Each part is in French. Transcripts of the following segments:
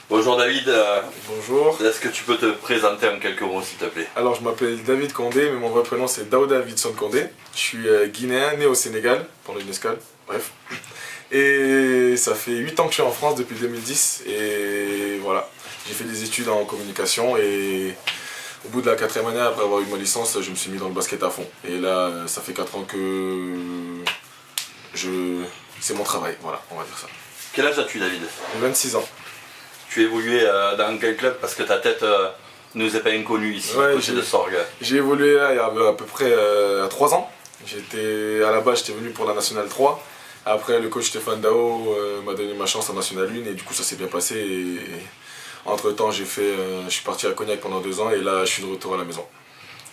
Bonjour David, Bonjour. est-ce que tu peux te présenter en quelques mots s'il te plaît? Alors je m'appelle David Condé, mais mon vrai prénom c'est Daouda Davidson Condé. Je suis guinéen, né au Sénégal, pendant une escale, bref. Et ça fait 8 ans que je suis en France depuis 2010. Et voilà, j'ai fait des études en communication et au bout de la 4e année, après avoir eu ma licence, je me suis mis dans le basket à fond. Et là, ça fait 4 ans que c'est mon travail, voilà, on va dire ça. Quel âge as-tu David? 26 ans. Tu évoluais dans quel club? Parce que ta tête nous est pas inconnue ici, Ouais, côté de Sorgue. J'ai évolué là il y a à peu près 3 ans. À la base, j'étais venu pour la Nationale 3. Après, le coach Stéphane Dao m'a donné ma chance en Nationale 1 et du coup, ça s'est bien passé. Et entre temps, je suis parti à Cognac pendant 2 ans et là, je suis de retour à la maison.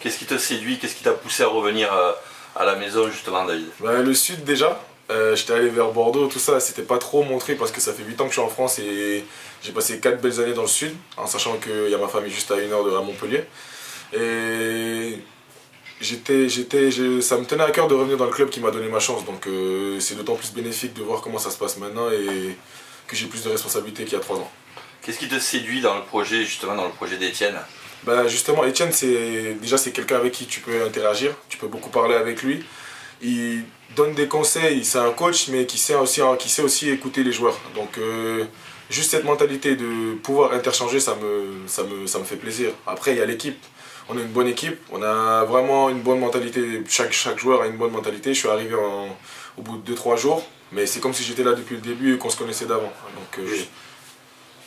Qu'est-ce qui te séduit? Qu'est-ce qui t'a poussé à revenir à la maison justement, David? Le sud déjà. J'étais allé vers Bordeaux, tout ça, c'était pas trop montré parce que ça fait 8 ans que je suis en France et j'ai passé 4 belles années dans le sud, en sachant qu'il y a ma famille juste à 1 heure à Montpellier. Et ça me tenait à cœur de revenir dans le club qui m'a donné ma chance, donc c'est d'autant plus bénéfique de voir comment ça se passe maintenant et que j'ai plus de responsabilités qu'il y a 3 ans. Qu'est-ce qui te séduit dans le projet, justement dans le projet d'Étienne? Justement, Étienne, c'est quelqu'un avec qui tu peux interagir, tu peux beaucoup parler avec lui. Il donne des conseils, c'est un coach mais qui sait aussi écouter les joueurs. Donc juste cette mentalité de pouvoir interchanger, ça me fait plaisir. Après il y a l'équipe, on a une bonne équipe, on a vraiment une bonne mentalité, chaque joueur a une bonne mentalité. Je suis arrivé au bout de 2-3 jours, mais c'est comme si j'étais là depuis le début et qu'on se connaissait d'avant. Donc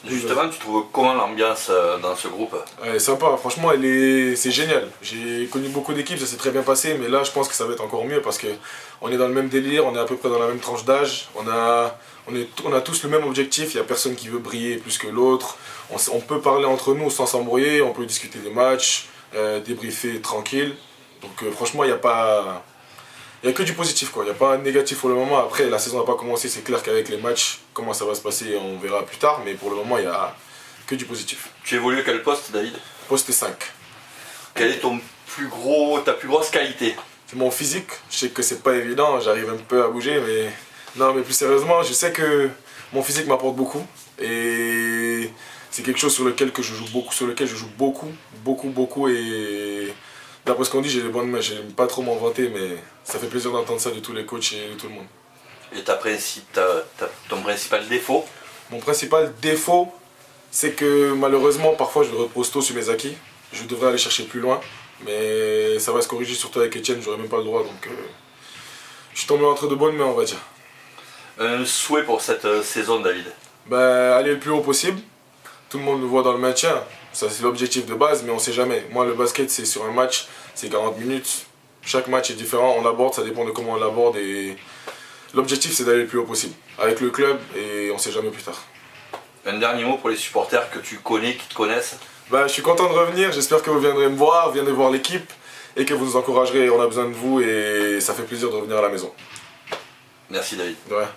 justement, tu trouves comment l'ambiance dans ce groupe? Elle est sympa, franchement c'est génial. J'ai connu beaucoup d'équipes, ça s'est très bien passé, mais là je pense que ça va être encore mieux parce qu'on est dans le même délire, on est à peu près dans la même tranche d'âge, on a tous le même objectif, il n'y a personne qui veut briller plus que l'autre. On peut parler entre nous sans s'embrouiller, on peut discuter des matchs, débriefer tranquille. Donc franchement, il n'y a que du positif, quoi. Il n'y a pas de négatif pour le moment. Après, la saison n'a pas commencé, c'est clair qu'avec les matchs, comment ça va se passer, on verra plus tard. Mais pour le moment, il n'y a que du positif. Tu évolues à quel poste, David? Poste 5. Quelle est ta plus grosse qualité? C'est mon physique. Je sais que c'est pas évident, j'arrive un peu à bouger, mais non, mais plus sérieusement, je sais que mon physique m'apporte beaucoup. Et c'est quelque chose sur lequel je joue beaucoup. Et d'après ce qu'on dit, j'ai les bonnes mains. Je n'aime pas trop m'en vanter, mais ça fait plaisir d'entendre ça de tous les coachs et de tout le monde. Et ton principal défaut? Mon principal défaut, c'est que malheureusement, parfois, je repose tôt sur mes acquis. Je devrais aller chercher plus loin, mais ça va se corriger, surtout avec Étienne, j'aurais même pas le droit. Donc, je suis tombé entre de bonnes mains, on va dire. Un souhait pour cette saison, David? Aller le plus haut possible. Tout le monde le voit dans le maintien. Ça, c'est l'objectif de base, mais on ne sait jamais. Moi, le basket, c'est sur un match, c'est 40 minutes. Chaque match est différent, on l'aborde, ça dépend de comment on l'aborde. Et l'objectif, c'est d'aller le plus haut possible avec le club et on ne sait jamais plus tard. Un dernier mot pour les supporters que tu connais, qui te connaissent? Je suis content de revenir, j'espère que vous viendrez me voir, viendrez voir l'équipe et que vous nous encouragerez. On a besoin de vous et ça fait plaisir de revenir à la maison. Merci, David. De rien.